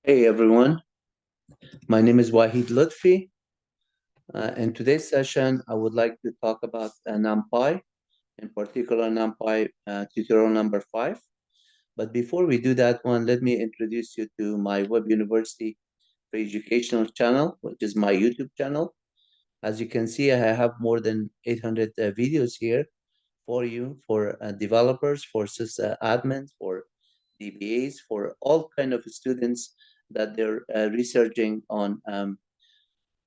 Hey everyone, my name is Wahid Lutfi. In today's session, I would like to talk about NumPy, in particular NumPy tutorial number 5. But before we do that one, let me introduce you to my Web University for Educational channel, which is my YouTube channel. As you can see, I have more than 800 videos here for you, for developers, for admins, for DBAs, for all kind of students that they're researching on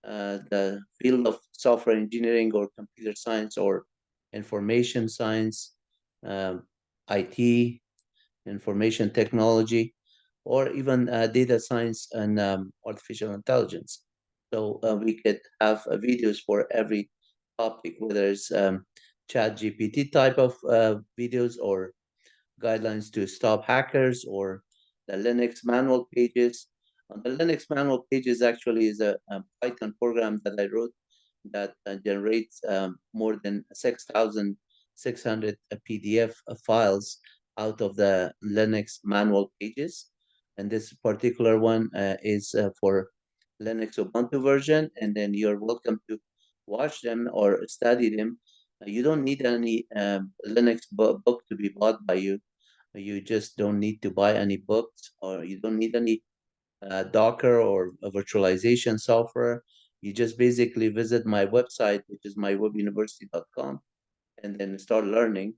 the field of software engineering or computer science or information science, IT, information technology, or even data science and artificial intelligence. So we could have videos for every topic, whether it's chat GPT type of videos or guidelines to stop hackers or the Linux manual pages. The Linux manual pages actually is a Python program that I wrote that generates more than 6,600 PDF files out of the Linux manual pages. And this particular one is for Linux Ubuntu version. And then you're welcome to watch them or study them. You don't need any Linux book to be bought by you. You just don't need to buy any books, or you don't need any Docker or a virtualization software. You just basically visit my website, which is MyWebUniversity.com, and then start learning.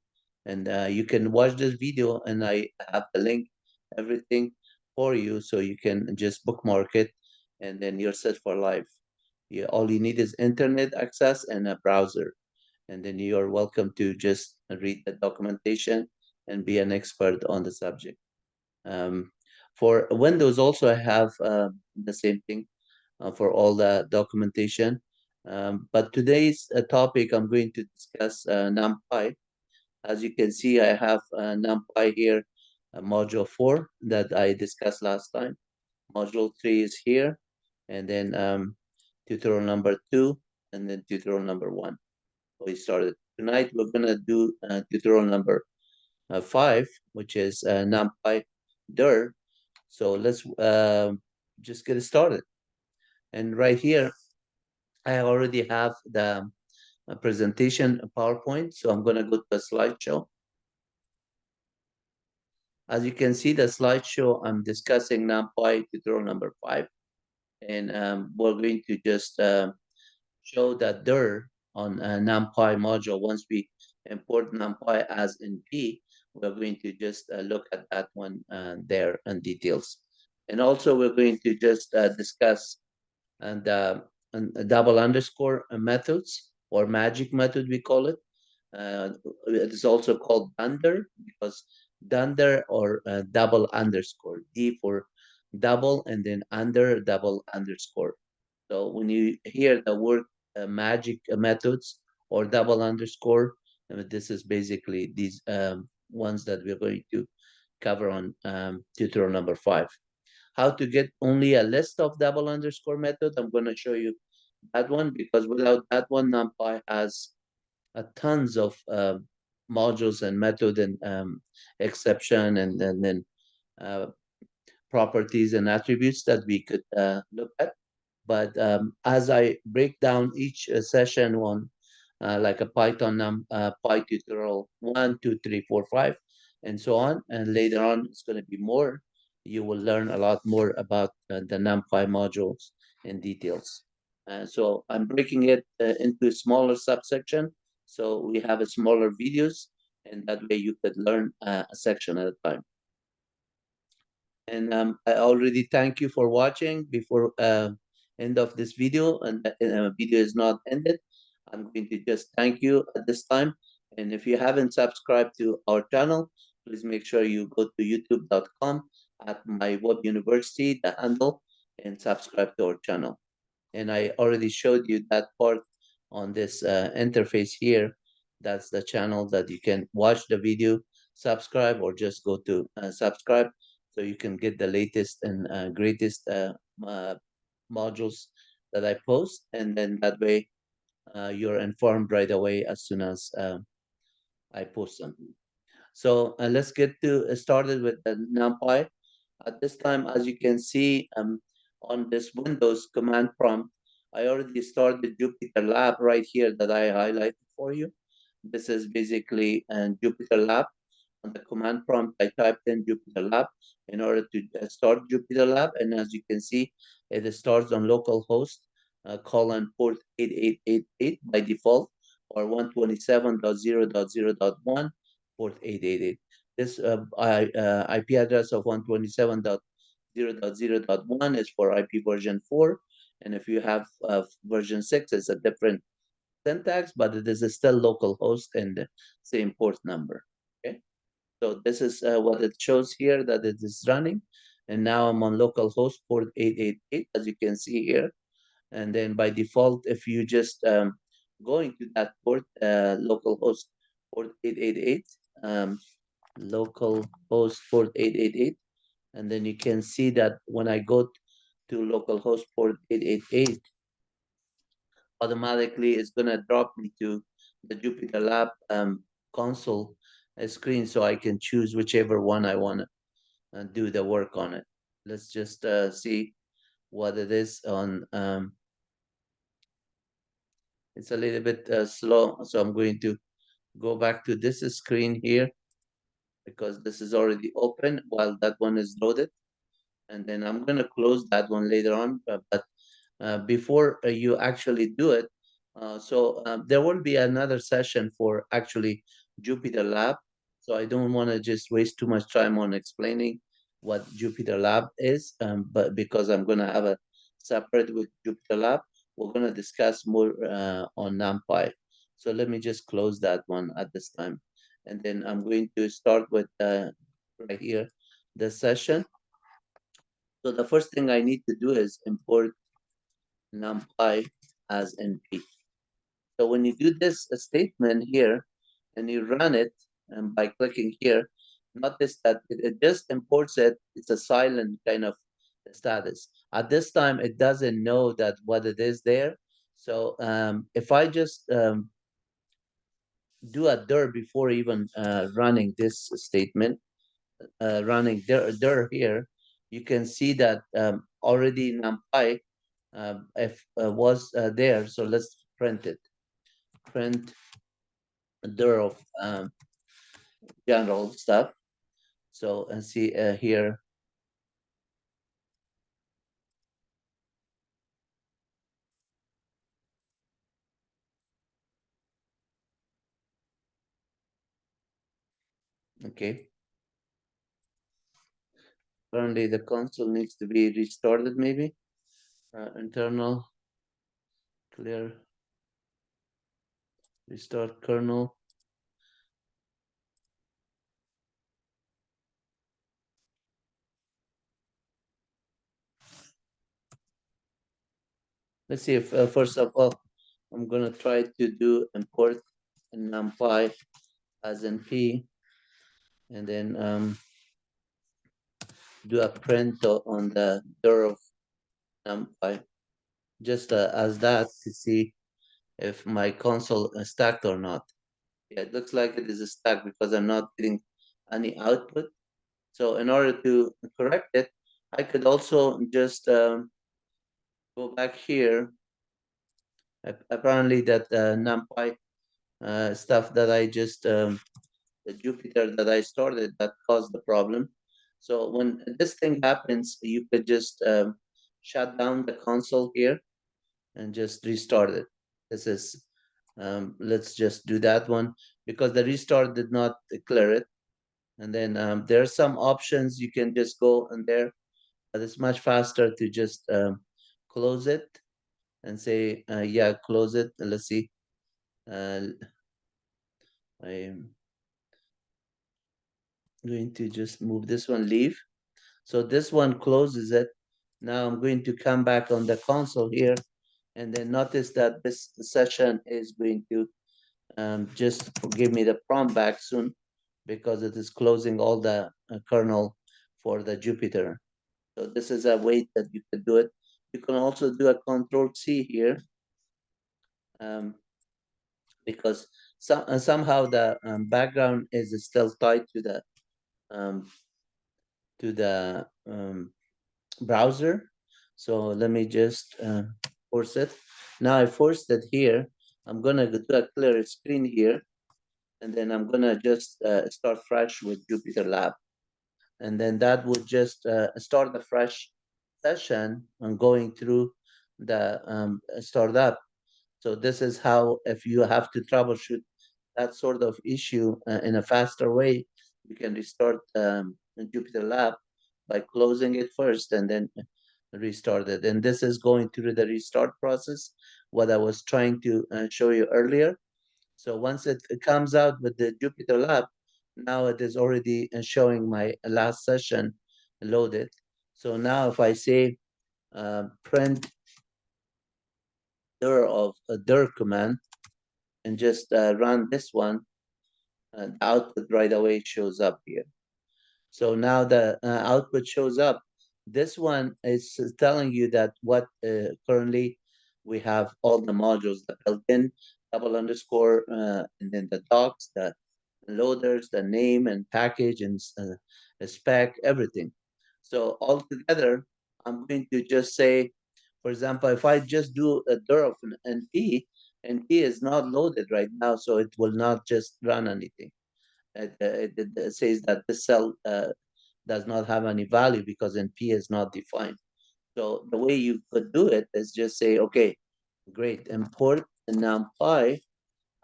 And you can watch this video, and I have the link, everything for you, so you can just bookmark it, and then you're set for life. All you need is internet access and a browser, and then you are welcome to just read the documentation and be an expert on the subject. Um, for Windows, also I have the same thing for all the documentation. But today's topic, I'm going to discuss NumPy. As you can see, I have NumPy here, module 4 that I discussed last time. Module 3 is here, and then tutorial number 2, and then tutorial number 1. We started. Tonight, we're going to do tutorial number 5, which is NumPy dir. So let's just get started. And right here, I already have the presentation PowerPoint. So I'm going to go to the slideshow. As you can see, the slideshow, I'm discussing NumPy tutorial number 5. And we're going to just show that dir on NumPy module. Once we import NumPy as NP, we're going to just look at that one there in details. And also, we're going to just discuss and double underscore methods, or magic method, we call it. It is also called dunder, because dunder or double underscore, D for double and then under double underscore. So when you hear the word magic methods or double underscore, this is basically these ones that we're going to cover on tutorial number 5. How to get only a list of double underscore method. I'm going to show you that one, because without that one, NumPy has tons of modules and method and exception and then uh, properties and attributes that we could look at. But as I break down each session one, like a Python Py tutorial 1, 2, 3, 4, 5, and so on, and later on it's going to be more. You will learn a lot more about the NumPy modules in details. So I'm breaking it into a smaller subsection, so we have a smaller videos, and that way you could learn a section at a time. And I already thank you for watching before end of this video, and the video is not ended. I'm going to just thank you at this time. And if you haven't subscribed to our channel, please make sure you go to youtube.com at MyWebUniversity, the handle, and subscribe to our channel. And I already showed you that part on this interface here. That's the channel that you can watch the video, subscribe, or just go to subscribe, so you can get the latest and greatest modules that I post, and then that way you're informed right away as soon as I post them. So let's get to started with the NumPy. At this time, as you can see on this Windows command prompt, I already started Jupyter Lab right here that I highlighted for you. This is basically Jupyter Lab. On the command prompt, I typed in Jupyter Lab in order to start Jupyter Lab. And as you can see, it starts on localhost colon port 8888 by default, or 127.0.0.1 port 888. This IP address of 127.0.0.1 is for IP version 4. And if you have version 6, it's a different syntax, but it is still localhost and the same port number. Okay. So this is what it shows here, that it is running. And now I'm on localhost port 888, as you can see here. And then by default, if you just go into that port, localhost port 888, localhost port 888, and then you can see that when I go to localhost port 888, automatically it's going to drop me to the Jupyter Lab console screen, so I can choose whichever one I want to do the work on it. Let's just see what it is on. It's a little bit slow, so I'm going to go back to this screen here because this is already open while that one is loaded. And then I'm going to close that one later on. But before you actually do it, there will be another session for actually Jupyter Lab. So I don't want to just waste too much time on explaining what Jupyter Lab is, but because I'm going to have a separate with Jupyter Lab, we're going to discuss more on NumPy. So let me just close that one at this time. And then I'm going to start with right here, the session. So the first thing I need to do is import NumPy as NP. So when you do this statement here and you run it, and by clicking here, notice that it just imports it. It's a silent kind of status. At this time, it doesn't know that what it is there. So if I just do a dir before even running this statement, running dir here, you can see that already NumPy if was there. So let's print it. Print dir of general stuff. So and see here. Okay. Currently, the console needs to be restarted. Maybe internal clear restart kernel. Let's see if first of all, I'm gonna try to do import NumPy as NP, and then do a print on the dir of NumPy, just as that to see if my console is stacked or not. Yeah, it looks like it is stuck because I'm not getting any output. So in order to correct it, I could also just go back here. Apparently that NumPy stuff that I just, the Jupyter that I started, that caused the problem. So when this thing happens, you could just shut down the console here and just restart it. This is, let's just do that one because the restart did not clear it. And then there are some options you can just go in there, but it's much faster to just close it and say, yeah, close it. Let's see. I'm going to just move this one, leave. So this one closes it. Now I'm going to come back on the console here, and then notice that this session is going to just give me the prompt back soon because it is closing all the kernel for the Jupyter. So this is a way that you can do it. You can also do a Control C here because somehow the background is still tied to the to the browser. So let me just force it. Now I forced it here. I'm gonna do a clear screen here, and then I'm gonna just start fresh with Jupyter Lab, and then that would just start a fresh session on going through the startup. So this is how, if you have to troubleshoot that sort of issue in a faster way, you can restart Jupyter Lab by closing it first and then restart it. And this is going through the restart process, what I was trying to show you earlier. So once it comes out with the Jupyter Lab, now it is already showing my last session loaded. So now if I say print dir of a dir command and just run this one, the output right away shows up here. So now the output shows up. This one is telling you that what currently we have all the modules, the built-in double underscore, and then the docs, the loaders, the name and package and spec, everything. So all together, I'm going to just say, for example, if I just do a dir of an NP is not loaded right now, so it will not just run anything. It says that this cell does not have any value because NP is not defined. So the way you could do it is just say, okay, great, import the NumPy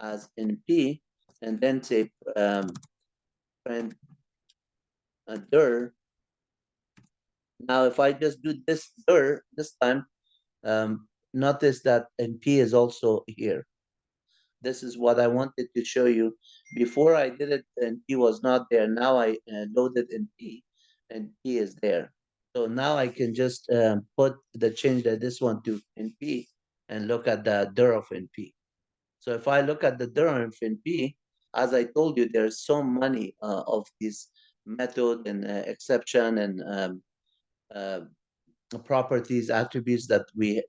as NP, and then say print a dir. Now, if I just do this dir this time, notice that NP is also here. This is what I wanted to show you. Before I did it, NP was not there. Now I loaded NP, and P is there. So now I can just put the change that this one to NP and look at the dir of NP. So if I look at the dir of NP, as I told you, there's so many of these method and exception and uh, properties, attributes that we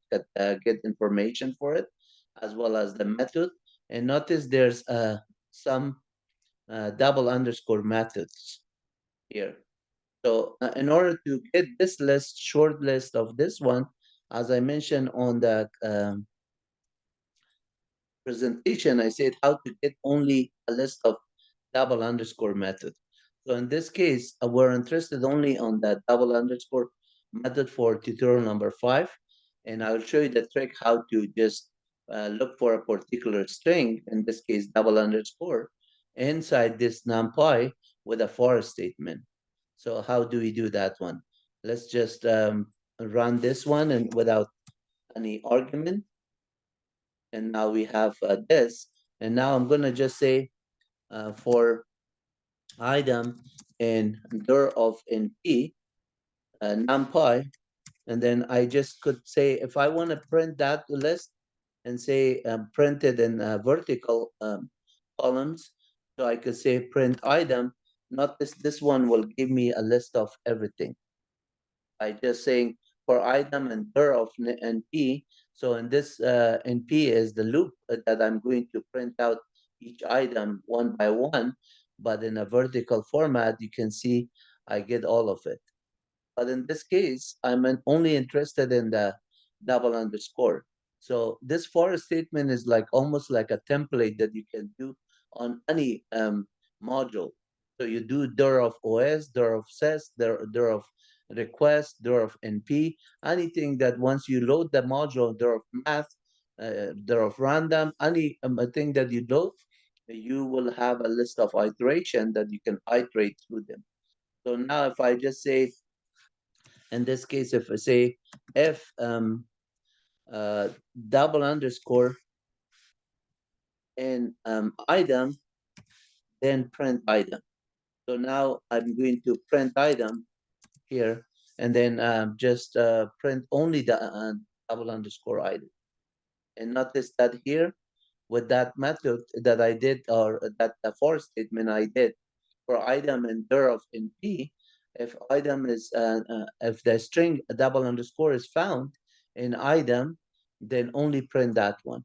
get information for it, as well as the method. And notice there's some double underscore methods here. So in order to get this list, short list of this one, as I mentioned on the presentation, I said how to get only a list of double underscore method. So in this case, we're interested only on the double underscore method for tutorial number 5. And I'll show you the trick how to just look for a particular string, in this case, double underscore, inside this NumPy with a for statement. So how do we do that one? Let's just run this one and without any argument. And now we have this. And now I'm going to just say for item in dir of NP, NumPy, and then I just could say, if I want to print that list and say printed in vertical columns, so I could say print item, notice this one will give me a list of everything. By just saying for item and dir of NP. So in this NP is the loop that I'm going to print out each item one by one, but in a vertical format, you can see I get all of it. But in this case, I'm only interested in the double underscore. So this for statement is like almost like a template that you can do on any module. So you do dir of OS, dir of sys, dir of request, dir of NP, anything that once you load the module, dir of math, dir of random, any thing that you load, you will have a list of iteration that you can iterate through them. So now if I just say, in this case, if I say if double underscore and item, then print item. So now I'm going to print item here, and then just print only the double underscore item. And notice that here, with that method that I did, or that the for statement I did for item and dir of NP, if item is if the string double underscore is found in item, then only print that one.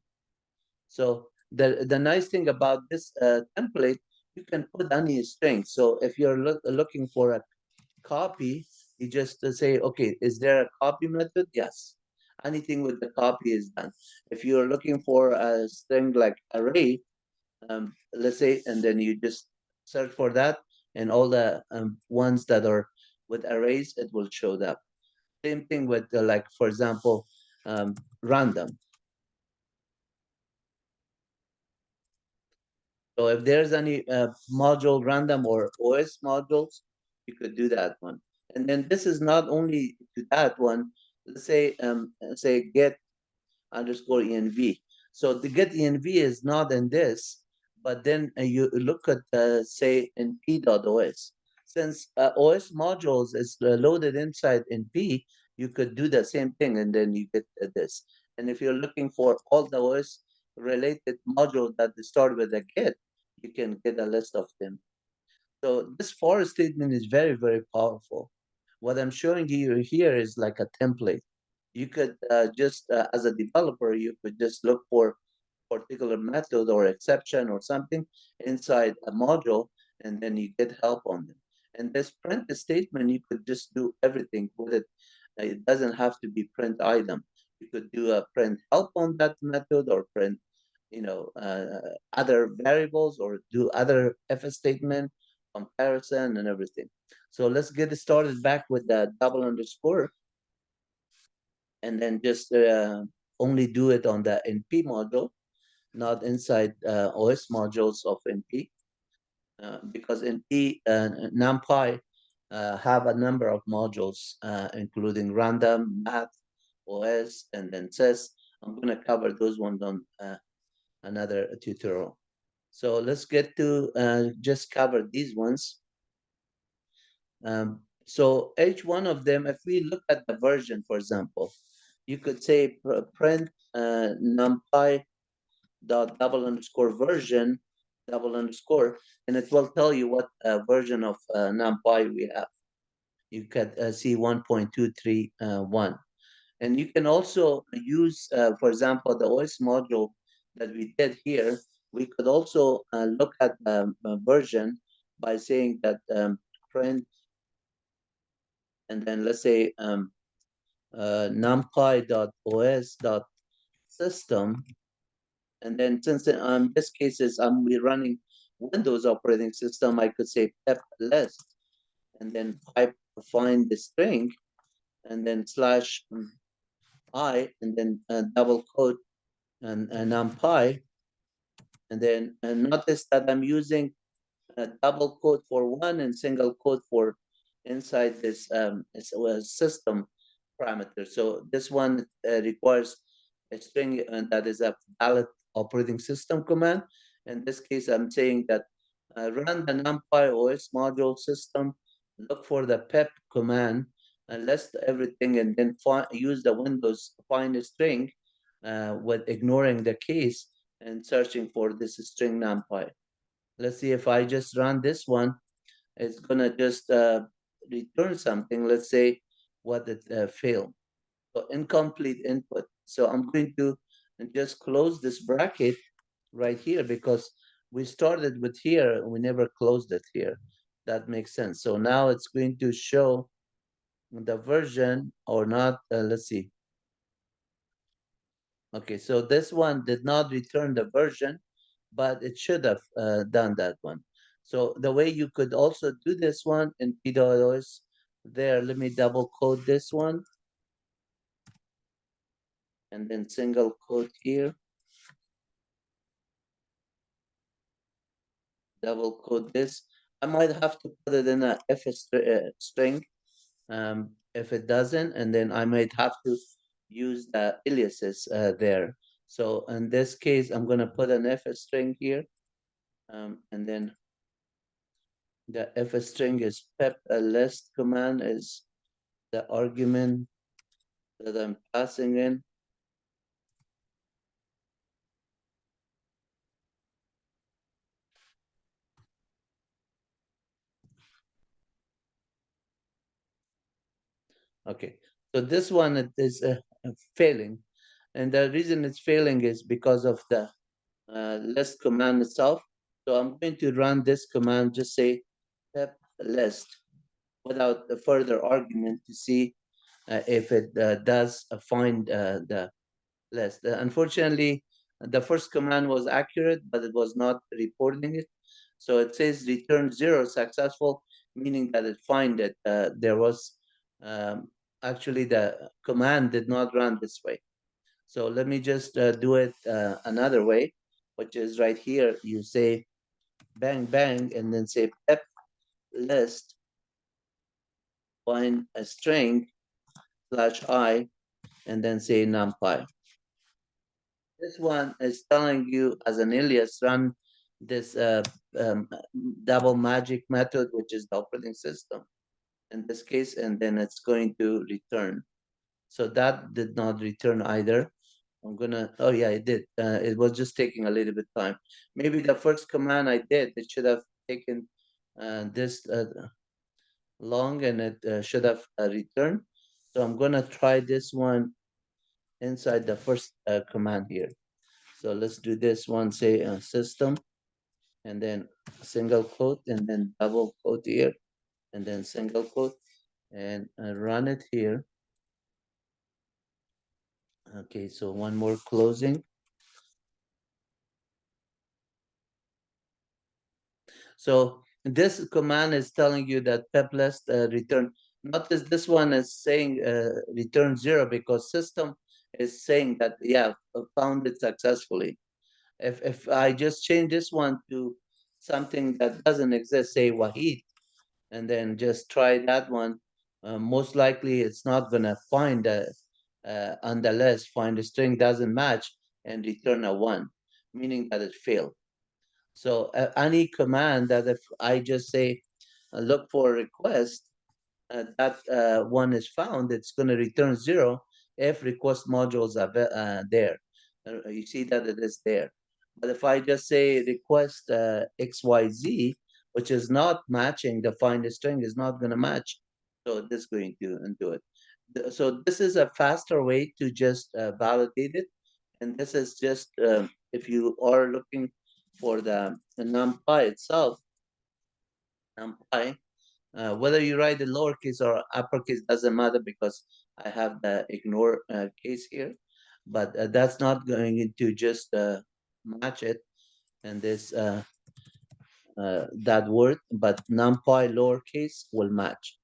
So the nice thing about this template, you can put any string. So if you're looking for a copy, you just say, okay, is there a copy method? Yes. Anything with the copy is done. If you're looking for a string like array, let's say, and then you just search for that, and all the ones that are with arrays, it will show up. Same thing with like, for example, random. So if there's any module random or OS modules, you could do that one. And then this is not only to that one. Let's say get underscore env. So the get env is not in this, but then you look at say np.os. Since OS modules is loaded inside np, you could do the same thing, and then you get this. And if you're looking for all the OS related modules that start with a get, you can get a list of them. So this for statement is very, very powerful. What I'm showing you here is like a template. You could just, as a developer, you could just look for particular method or exception or something inside a module, and then you get help on them. And this print statement, you could just do everything with it. It doesn't have to be print item. You could do a print help on that method, or print, other variables, or do other if statement comparison and everything. So let's get started back with the double underscore, and then just only do it on the NP module, not inside OS modules of NP, because NP and NumPy have a number of modules, including random, math, OS, and then sys. I'm going to cover those ones on another tutorial. So let's get to just cover these ones. So each one of them, if we look at the version, for example, you could say print numpy dot double underscore version double underscore, and it will tell you what version of numpy we have. You could see 1.231. And you can also use, for example, the OS module that we did here. We could also look at the version by saying that print, and then let's say numpy.os.system. And then since this case is we're running Windows operating system, I could say pep list, and then pipe find the string, and then slash I, and then double quote and numpy, and then notice that I'm using a double quote for one and single quote for inside this system parameter. So this one requires a string that is a valid operating system command. In this case, I'm saying that run the NumPy OS module system, look for the pep command, and list everything, and then use the Windows find a string with ignoring the case and searching for this string NumPy. Let's see if I just run this one, it's gonna just return something. Let's say what it failed. So incomplete input. So I'm going to just close this bracket right here, because we started with here, we never closed it here. That makes sense. So now it's going to show the version or not. Let's see. Okay, so this one did not return the version, but it should have done that one. So the way you could also do this one in PWS there, let me double quote this one, and then single quote here, double quote this. I might have to put it in a if string if it doesn't, and then I might have to use the aliases there. So in this case, I'm going to put an if string here, and then the if string is pep list command is the argument that I'm passing in. Okay, so this one is failing, and the reason it's failing is because of the list command itself. So I'm going to run this command, just say pep list. without a further argument to see if it does find the list. Unfortunately, the first command was accurate, but it was not reporting it. So it says return 0 successful, meaning that it find it. There was actually the command did not run this way. So let me just do it another way, which is right here. You say bang, bang, and then say pep list, find a string /I, and then say numpy. This one is telling you as an alias, run this um, double magic method, which is the operating system in this case, and then it's going to return. So that did not return either. I'm gonna, oh yeah, it did. It was just taking a little bit time. Maybe the first command I did, it should have taken this long, and it should have returned. So I'm gonna try this one inside the first command here. So let's do this one, say system, and then single quote, and then double quote here, and then single quote, and run it here. Okay, so one more closing. So this command is telling you that peplist return. Notice this one is saying return 0 because system is saying that, yeah, found it successfully. If I just change this one to something that doesn't exist, say Wahid, and then just try that one, most likely it's not gonna find on the list, find a string doesn't match and return a 1, meaning that it failed. So any command that if I just say look for a request, that one is found, it's going to return 0 if request modules are there. You see that it is there. But if I just say request XYZ, which is not matching, the find string is not going to match. So this is going to do it. So this is a faster way to just validate it. And this is just if you are looking for the NumPy itself, NumPy, whether you write the lowercase or uppercase doesn't matter because I have the ignore case here, but that's not going to just match it and this that word, but NumPy lowercase will match.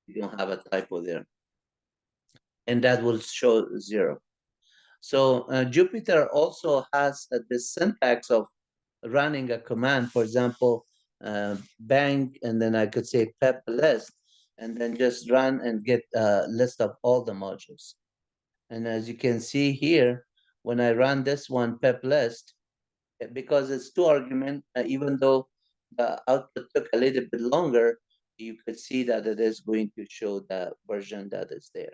You don't have a typo there, and that will show 0. So Jupyter also has this syntax of running a command, for example, bang, and then I could say pep list, and then just run and get a list of all the modules. And as you can see here, when I run this one pep list, because it's 2 argument, even though the output took a little bit longer, you could see that it is going to show the version that is there.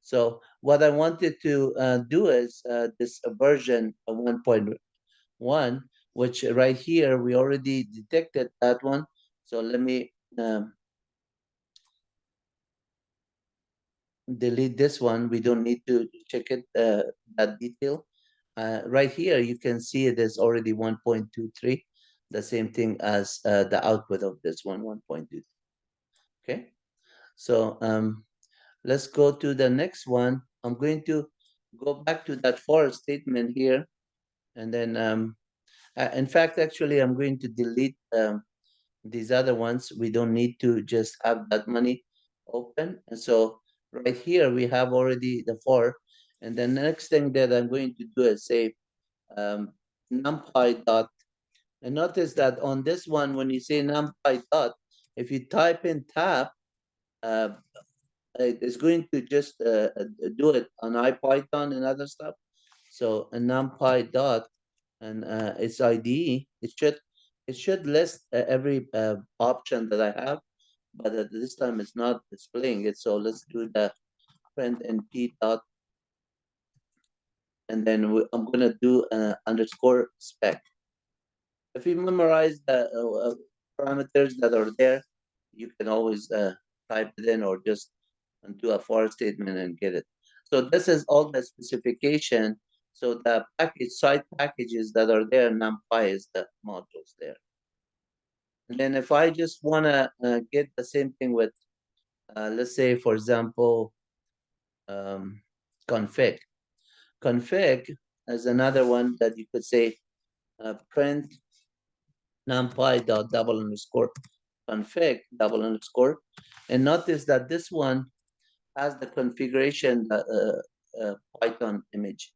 So what I wanted to do is this version 1.1, which right here, we already detected that one. So let me delete this one. We don't need to check it, that detail. Right here, you can see it is already 1.23, the same thing as the output of this one, 1.2. Okay, so let's go to the next one. I'm going to go back to that for statement here. And then, in fact, actually, I'm going to delete these other ones. We don't need to just have that many open. And so right here, we have already the for. And the next thing that I'm going to do is say numpy dot. And notice that on this one, when you say numpy dot, if you type in tab, uh, it's going to just do it on IPython and other stuff. So a numpy dot and its IDE, it should list every option that I have, but at this time it's not displaying it. So let's do the print np dot, and then I'm gonna do underscore spec. If you memorize the parameters that are there, you can always type it in or just do a for statement and get it. So this is all the specification. So the package side packages that are there, NumPy is the modules there. And then if I just want to get the same thing with, let's say, for example, um, config. Config is another one that you could say print numpy dot double underscore config double underscore. And notice that this one has the configuration Python image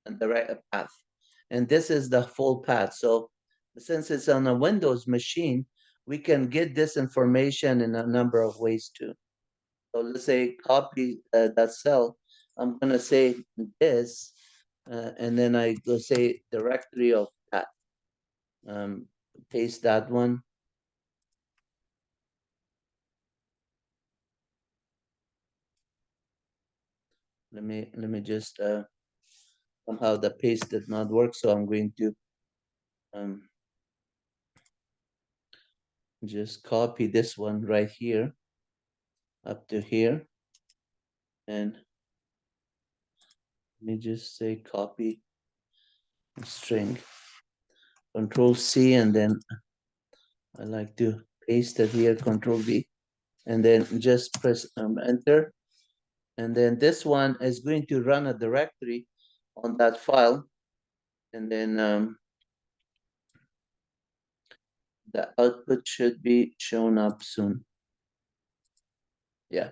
and the right path. And this is the full path. So since it's on a Windows machine, we can get this information in a number of ways too. So let's say copy that cell. I'm going to say this, and then I go say directory of that. Paste that one. Let me just somehow the paste did not work, so I'm going to just copy this one right here up to here, and let me just say copy string, Control C, and then I like to paste it here, Control V, and then just press enter. And then this one is going to run a directory on that file, and then the output should be shown up soon. Yeah,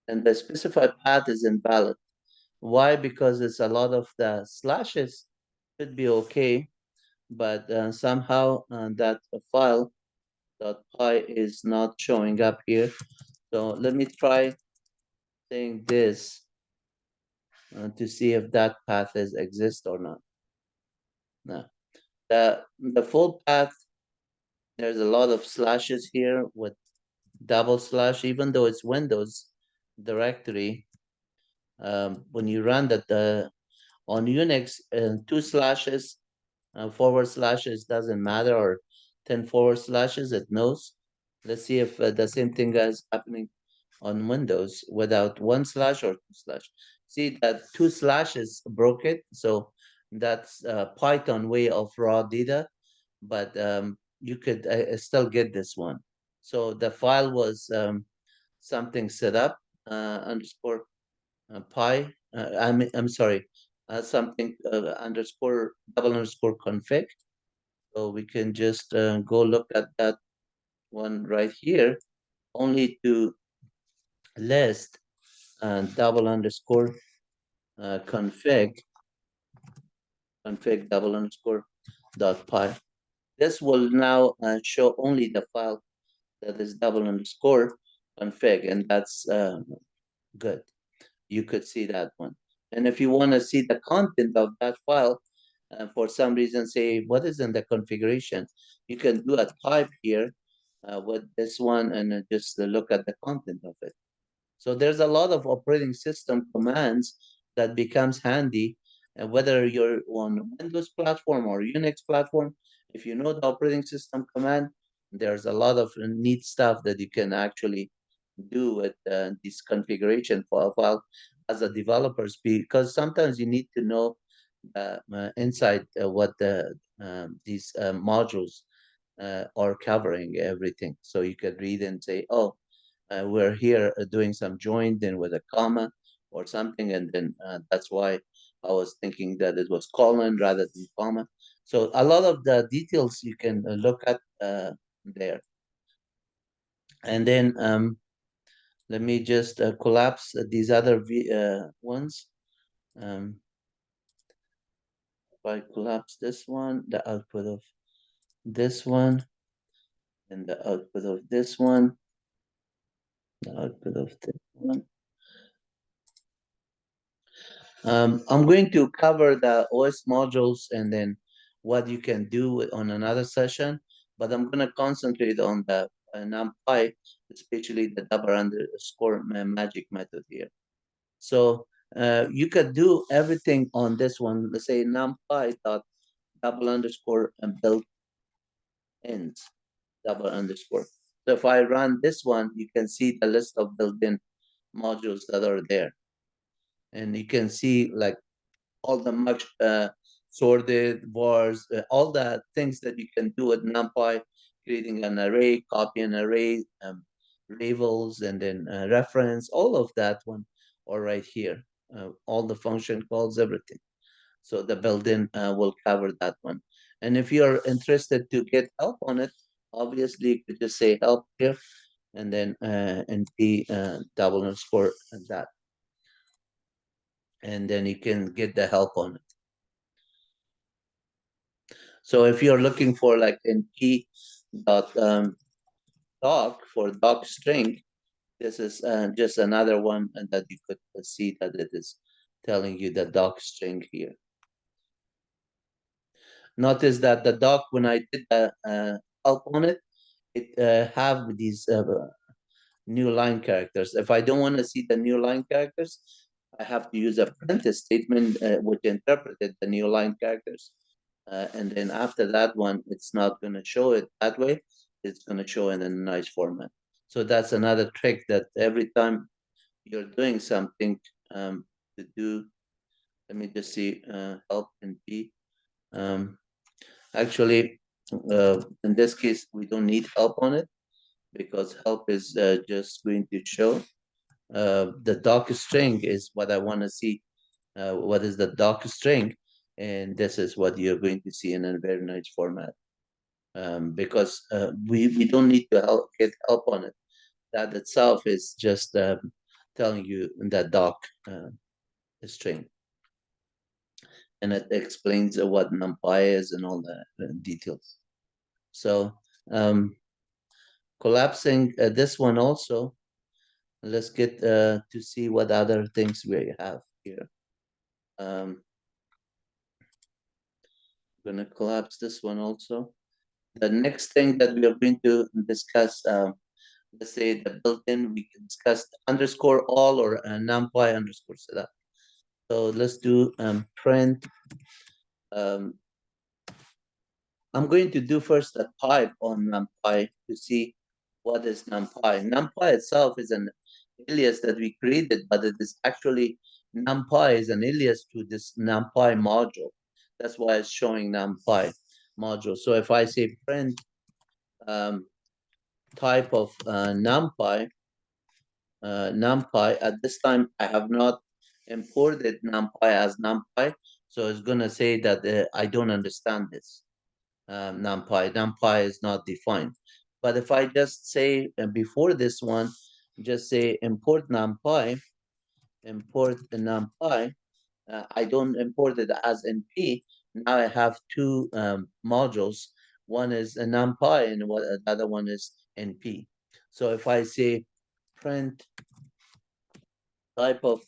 and the specified path is invalid. Why? Because it's a lot of the slashes should be okay, but somehow that file .py is not showing up here. So let me try saying this to see if that path is exist or not. No, the full path, there's a lot of slashes here with double slash, even though it's Windows directory. When you run that on Unix, 2 slashes, forward slashes doesn't matter, or 10 forward slashes, it knows. Let's see if the same thing is happening on Windows without 1 slash or 2 slash. See that 2 slashes broke it. So that's a Python way of raw data, but you could still get this one. So the file was something set up underscore pi. I'm sorry, something underscore double underscore config. So we can just go look at that one right here, only to list double underscore config double underscore dot py. This will now show only the file that is double underscore config, and that's good. You could see that one. And if you want to see the content of that file, for some reason, say what is in the configuration, you can do a type here with this one and just look at the content of it. So there's a lot of operating system commands that becomes handy, whether you're on Windows platform or Unix platform. If you know the operating system command, there's a lot of neat stuff that you can actually do with this configuration file as a developers, because sometimes you need to know inside what these modules are covering everything. So you could read and say, oh, we're here doing some join, then with a comma or something, and then that's why I was thinking that it was colon rather than comma. So a lot of the details you can look at there. And then let me just collapse these other ones. If I collapse this one, the output of this one, and the output of this one, the output of this one. I'm going to cover the OS modules and then what you can do on another session, but I'm going to concentrate on the NumPy, especially the double underscore magic method here. So you could do everything on this one. Let's say NumPy dot double underscore and build ins double underscore. So if I run this one, you can see the list of built-in modules that are there. And you can see like all the much sorted bars, all the things that you can do with NumPy creating an array, copy an array, labels, and then reference, all of that one, or right here, all the function calls, everything. So the built-in will cover that one. And if you're interested to get help on it, obviously you could just say help here, and then np double underscore that, and then you can get the help on it. So if you're looking for like np dot doc for doc string, this is just another one, and that you could see that it is telling you the doc string here. Notice that the doc, when I did the help on it, it have these new line characters. If I don't want to see the new line characters, I have to use a print statement which interpreted the new line characters. And then after that one, it's not going to show it that way. It's going to show in a nice format. So that's another trick, that every time you're doing something to do, let me just see, help and P. Actually, in this case, we don't need help on it, because help is just going to show the doc string is what I want to see. What is the doc string? And this is what you're going to see in a very nice format. Because we don't need to get help on it. That itself is just telling you that doc string. And it explains what NumPy is and all the details. So collapsing this one also, let's get to see what other things we have here. I'm gonna collapse this one also. The next thing that we are going to discuss, let's say the built-in, we can discuss underscore all or NumPy underscore setup. So let's do print. I'm going to do first a type on NumPy to see what is NumPy. NumPy itself is an alias that we created, but it is actually, NumPy is an alias to this NumPy module. That's why it's showing NumPy module. So if I say print type of NumPy, at this time I have not imported NumPy as NumPy, so it's gonna say that I don't understand this. NumPy is not defined. But if I just say before this one, just say import NumPy, I don't import it as NP. Now I have two modules. One is a NumPy and the other one is NP. So if I say print type of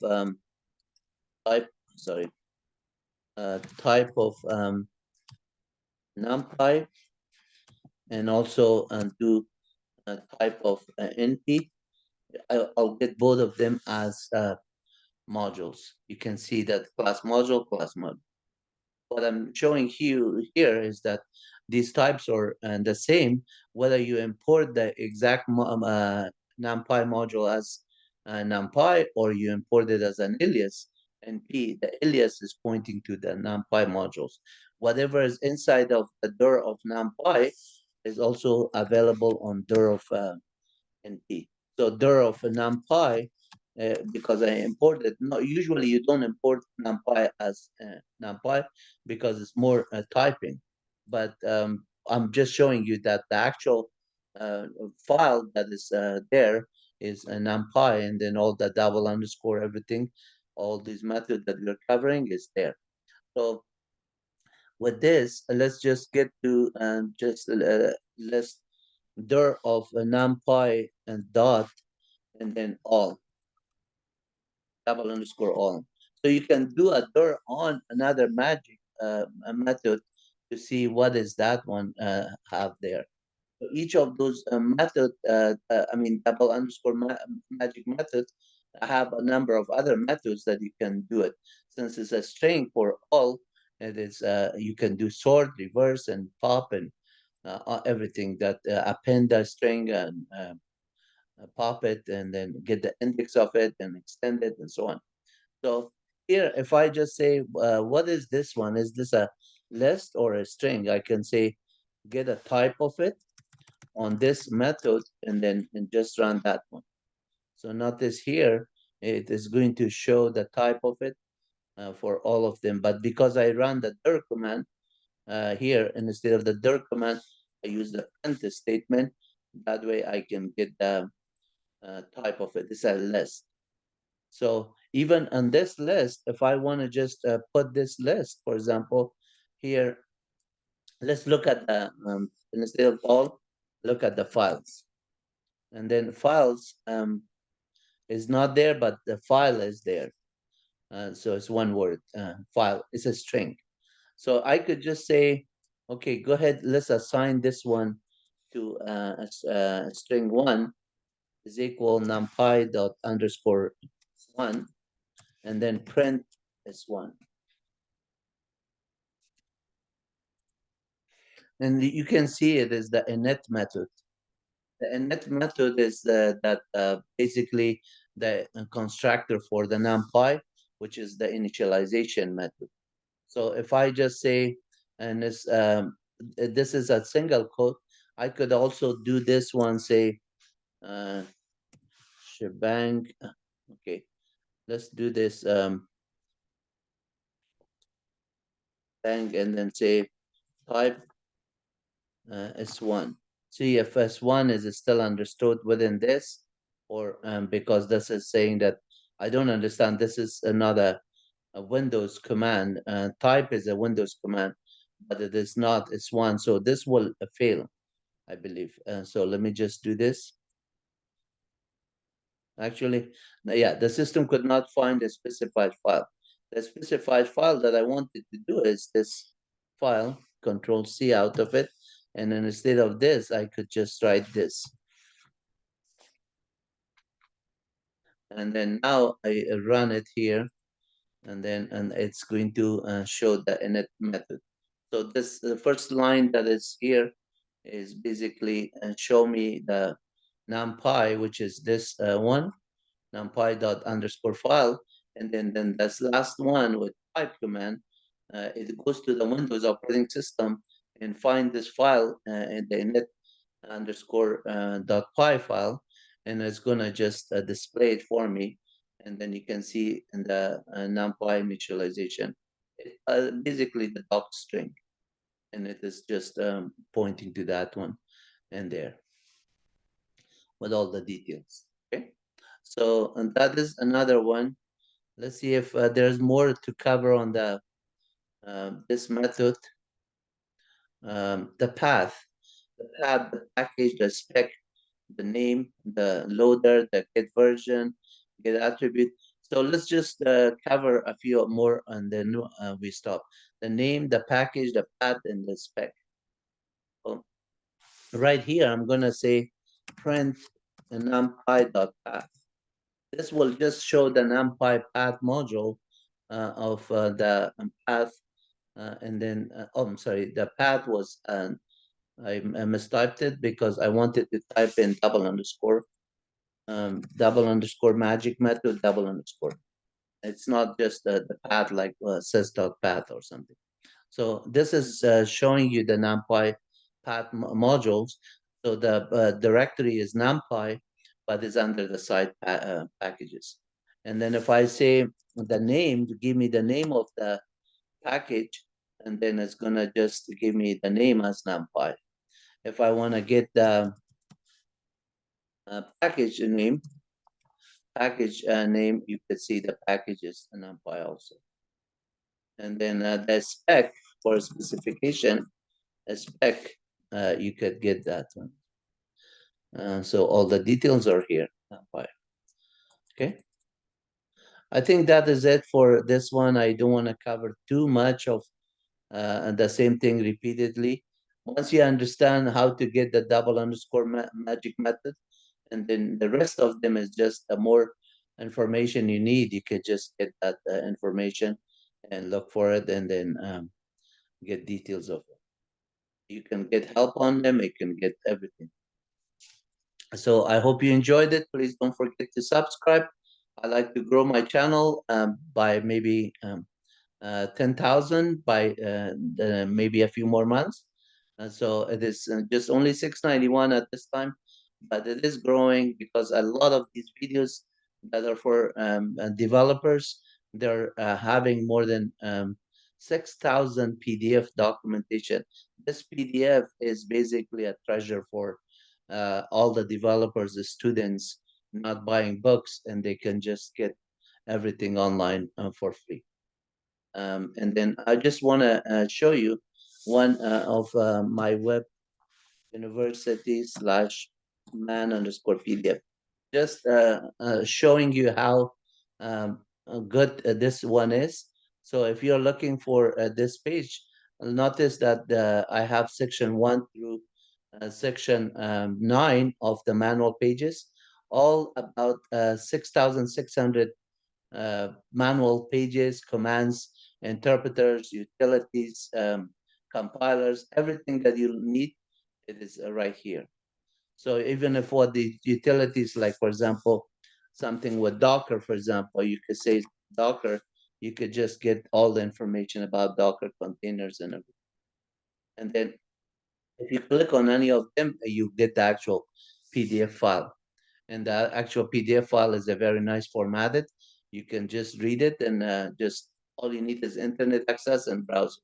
type of NumPy, and also do type of NP, I'll get both of them as modules. You can see that class module, class module. What I'm showing you here is that these types are the same, whether you import the exact NumPy module as NumPy, or you import it as an alias. NP, the alias is pointing to the NumPy modules. Whatever is inside of the dir of NumPy is also available on dir of NP. So dir of NumPy, because I imported, no, usually you don't import NumPy as NumPy because it's more typing. But I'm just showing you that the actual file that is there is a NumPy, and then all the double underscore everything, all these methods that we're covering is there. So with this, let's just get to let's dir of a NumPy and dot, and then all, double underscore all. So you can do a dir on another magic a method to see what is that one have there. So each of those double underscore magic methods have a number of other methods that you can do it. Since it's a string for all, it is you can do sort, reverse, and pop, and everything that append a string and pop it, and then get the index of it and extend it and so on. So here, if I just say, what is this one? Is this a list or a string? I can say, get a type of it. on this method and then just run that one. So notice here, it is going to show the type of it for all of them. But because I run the dir command here, and instead of the dir command, I use the print statement. That way I can get the type of it. It's a list. So even on this list, if I want to just put this list, for example, here, let's look at the, instead of all, look at the files. And then files is not there, but the file is there. So it's one word, file, it's a string. So I could just say, okay, go ahead, let's assign this one to string 1 is equal numpy dot underscore 1, and then print is 1. And you can see it is the init method. The init method is basically the constructor for the numpy, which is the initialization method. So if I just say, and this is a single quote, I could also do this one, say, shebang. Okay, let's do this bang, and then say type S1. See if S1 is still understood within this, or because this is saying that I don't understand. This is another a Windows command. Type is a Windows command, but it is not S1. So this will fail, I believe. So let me just do this. Actually, yeah, the system could not find a specified file. The specified file that I wanted to do is this file, Control C out of it. And then instead of this, I could just write this. And then now I run it here, and then it's going to show the init method. So this the first line that is here is basically show me the numpy, which is this one, numpy dot underscore file, and then this last one with pipe command, it goes to the Windows operating system and find this file in the init underscore .py file, and it's gonna just display it for me, and then you can see in the NumPy initialization, basically the doc string, and it is just pointing to that one and there with all the details. Okay, so and that is another one. Let's see if there's more to cover on the this method. The path, the package, the spec, the name, the loader, the get version, get attribute. So let's just cover a few more, and then we stop. The name, the package, the path, and the spec. So right here, I'm gonna say print numpy.path. This will just show the numpy path module of the path, and then oh, I'm sorry, the path was I mistyped it because I wanted to type in double underscore magic method double underscore. It's not just the path like sys.path or something. So this is showing you the NumPy path modules. So the directory is NumPy, but it's under the side packages. And then if I say the name, give me the name of the package, and then it's gonna just give me the name as NumPy. If I want to get the package name, you could see the packages in NumPy also. And then the spec for specification, a spec, you could get that one. So all the details are here. NumPy. Okay. I think that is it for this one. I don't want to cover too much of the same thing repeatedly. Once you understand how to get the double underscore magic method, and then the rest of them is just more information you need. You could just get that information and look for it, and then get details of it. You can get help on them. You can get everything. So I hope you enjoyed it. Please don't forget to subscribe. I like to grow my channel by maybe 10,000 by maybe a few more months. So it is just only 691 at this time, but it is growing because a lot of these videos that are for developers, they're having more than 6,000 PDF documentation. This PDF is basically a treasure for all the developers, the students not buying books, and they can just get everything online for free. And then I just want to show you one of my web university slash man underscore PDF. Just showing you how good this one is. So if you're looking for this page, notice that I have section 1 through section 9 of the manual pages, all about 6,600 manual pages, commands, interpreters, utilities, compilers, everything that you need, it is right here. So even if what the utilities, like for example, something with Docker, for example, you could say Docker, you could just get all the information about Docker containers and everything. And then if you click on any of them, you get the actual PDF file. And the actual PDF file is a very nice formatted. You can just read it and just all you need is internet access and browser.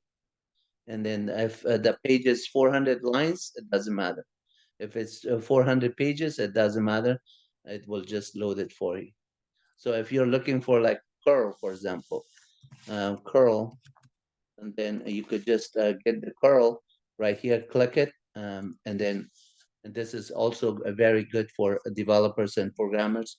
And then if the page is 400 lines, it doesn't matter. If it's 400 pages, it doesn't matter. It will just load it for you. So if you're looking for like curl, for example, curl, and then you could just get the curl right here, click it, and then and this is also very good for developers and programmers.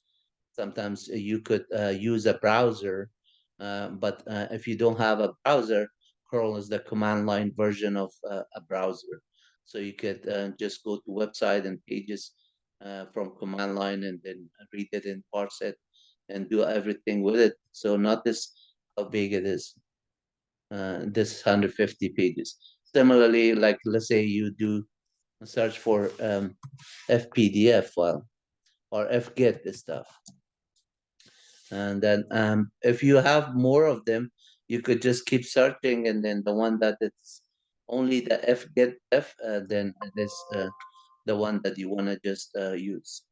Sometimes you could use a browser, but if you don't have a browser, curl is the command line version of a browser. So you could just go to website and pages from command line and then read it and parse it and do everything with it. So notice how big it is, this 150 pages. Similarly, like let's say you do a search for FPDF file or FGET stuff. And then if you have more of them, you could just keep searching, and then the one that it's only the FGET F, then it is the one that you want to just use.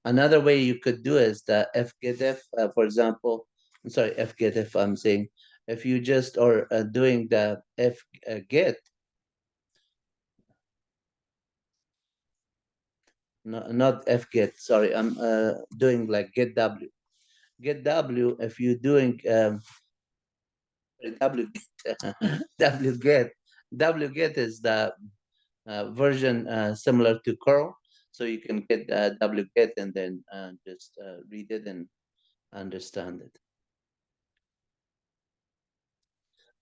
Another way you could do is the FGET for example, I'm sorry, FGET I'm saying, if you just are doing the FGET, not FGET, sorry, I'm doing like GetW. GetW, if you're doing wget. Wget is the version similar to curl, so you can get wget and then just read it and understand it.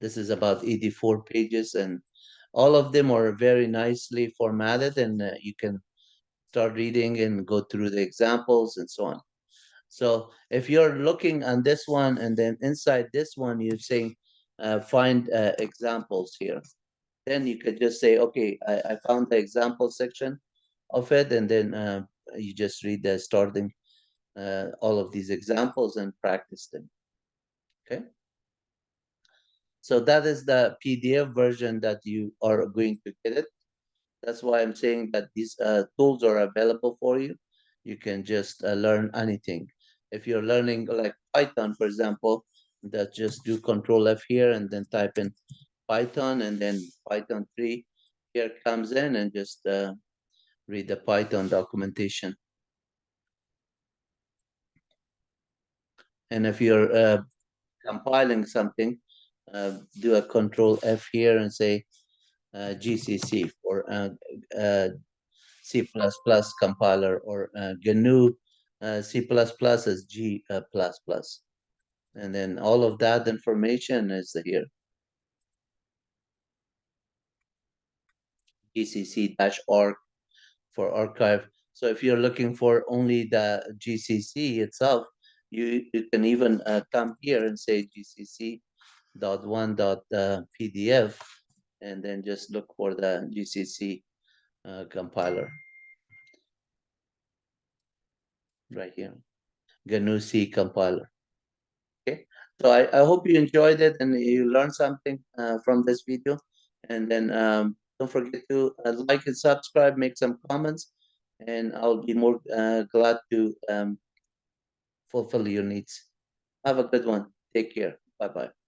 This is about 84 pages, and all of them are very nicely formatted, and you can start reading and go through the examples and so on. So if you're looking on this one and then inside this one, you're saying find examples here. Then you could just say, okay, I found the example section of it, and then you just read the starting all of these examples and practice them. Okay. So that is the PDF version that you are going to get it. That's why I'm saying that these tools are available for you. You can just learn anything. If you're learning like Python, for example, that just do Control F here and then type in Python, and then Python 3 here comes in, and just read the Python documentation. And if you're compiling something, do a Control F here and say GCC for C++ compiler, or GNU C++ is G++. And then all of that information is here. GCC-arc for archive. So if you're looking for only the GCC itself, you can even come here and say gcc.1.pdf, and then just look for the GCC compiler right here, GNU C compiler. Okay, so I hope you enjoyed it and you learned something from this video. And then don't forget to like and subscribe, make some comments, and I'll be more glad to fulfill your needs. Have a good one. Take care. Bye bye.